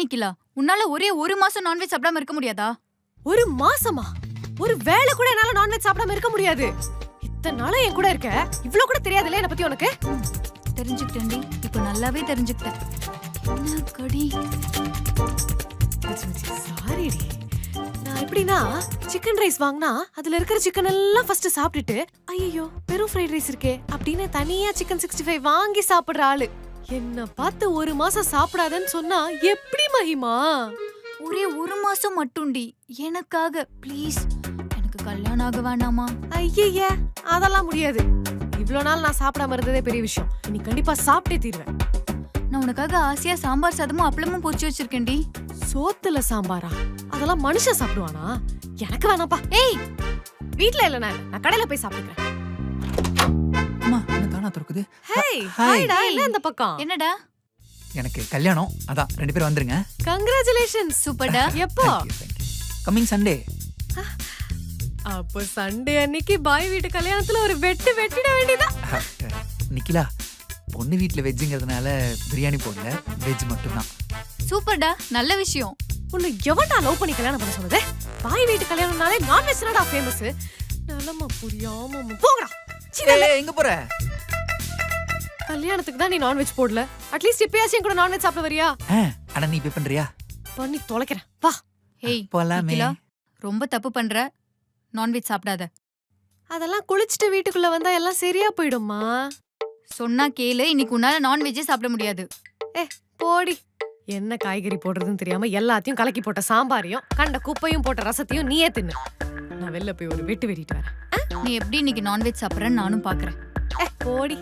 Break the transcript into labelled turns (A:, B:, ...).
A: நிக்கிலா, உன்னால ஒரே ஒரு மாசம் நான்வெஜ் சாப்பிடாம இருக்க முடியாதா?
B: ஒரு மாசமா? ஒரு வேளை கூட என்னால நான்வெஜ் சாப்பிடாம இருக்க முடியாது. இத்தனை நாளா என் கூட இருக்க, இவ்ளோ கூட தெரியாதுல்ல என்ன பத்தி உனக்கு?
A: தெரிஞ்சுக்கிட்டேன்டி, இப்போ நல்லாவே தெரிஞ்சுக்கிட்டேன். என்ன கடி?
B: சாரிடி. நான் எப்படின்னா சிக்கன் ரைஸ் வாங்கினா அதுல இருக்கிற சிக்கன் எல்லாம் ஃபர்ஸ்ட் சாப்பிட்டுட்டு ஐயோ வெறும் ஃப்ரைட் ரைஸ் இருக்கே அப்படின்னு தனியா சிக்கன் 65 வாங்கி சாப்பிடுற ஆளு. என்ன பார்த்து ஒரு மாசம் சாப்பிடாதன்னு சொன்னா எப்படி மகிமா?
A: ஒரே ஒரு மாசம் மட்டும்டி, எனக்காக ப்ளீஸ். எனக்கு கல்யாணம் ஆக வேணாமா?
B: ஐய அதெல்லாம் முடியாது. இவ்ளோ நாள் நான் சாப்பிடாம இருந்ததே பெரிய விஷயம். நீ கண்டிப்பா சாப்பிட்டே தீருவேன்.
A: நான் உனக்காக ஆசையா சாம்பார் சாதமும் அப்பளமும் பொரிச்சு வச்சிருக்கேன்டி.
B: சோத்துல சாம்பாரா? அதெல்லாம் மனுஷன் சாப்பிடுவானா? எனக்கு வேணாப்பா. ஏய், வீட்ல இல்ல, நான் கடையில போய் சாப்பிடுறேன்.
C: அம்மா என்ன தானா திறக்குது?
B: Hey,
C: Hi.
B: ஹாய்டா. என்ன இந்த பக்கம்?
A: என்னடா?
C: எனக்கு கல்யாணம், அதான் 2 பேரும் வந்துருங்க.
B: கங்க்ராச்சுலேஷன்ஸ்.
A: சூப்பர்டா.
B: எப்போ?
C: Coming Sunday.
B: அப்போ சண்டே அன்னைக்கு பாய் வீட்டு கல்யாணத்துல ஒரு வெட்டிட வேண்டியதா.
C: நிக்கிலா, பொண்ணு வீட்ல வெஜ்ஜுங்கிறதுனால பிரியாணி போடல, வெஜ் மட்டும்தான்.
A: சூப்பர்டா, நல்ல விஷயம்.
B: உன்னை எவன்டா லவ் பண்ணி கல்யாணம் பண்ண சொன்னது? பாய் வீட்டு கல்யாணம்னாலே நான்வெஜ் தானடா ஃபேமஸ். நல்லமா புரியாம போங்கடா.
C: எங்க போற?
B: கல்யாணத்துக்கு தான் நீ நான்வெஜ் போடல. அட்லீஸ்ட் இப்பயாச்சும் கூட நான்வெஜ் சாப்பிட வரியா?
C: அட நீ பே பண்றியா?
B: பண்ணி தொலைக்கிறேன். வா.
A: ஹேய்
C: போலாமே.
A: நிக்கிலா, ரொம்ப தப்பு பண்ற. நான்வெஜ் சாப்பிடாத.
B: அதெல்லாம் குளிச்சுட்டு வீட்டுக்குள்ள வந்தா எல்லாம் சரியா போயிடும்மா.
A: சொன்னா கேளு, இன்னைக்கு உன்னால நான்வெஜ்ஜே சாப்பிட முடியாது.
B: போடி. என்ன காய்கறி போடுறதுன்னு தெரியாம எல்லாத்தையும் கலக்கி போட்ட சாம்பாரையும் கண்ட குப்பையும் போட்ட ரசத்தையும் நீயே தின்னு. நான் வெளில போய் ஒரு வெட்டு வெட்டிட்டு வரேன்.
A: நீ எப்படி இன்னைக்கு நான்வெஜ் சாப்பிடுறன்னு நானும் பாக்குறேன்.
B: போடி.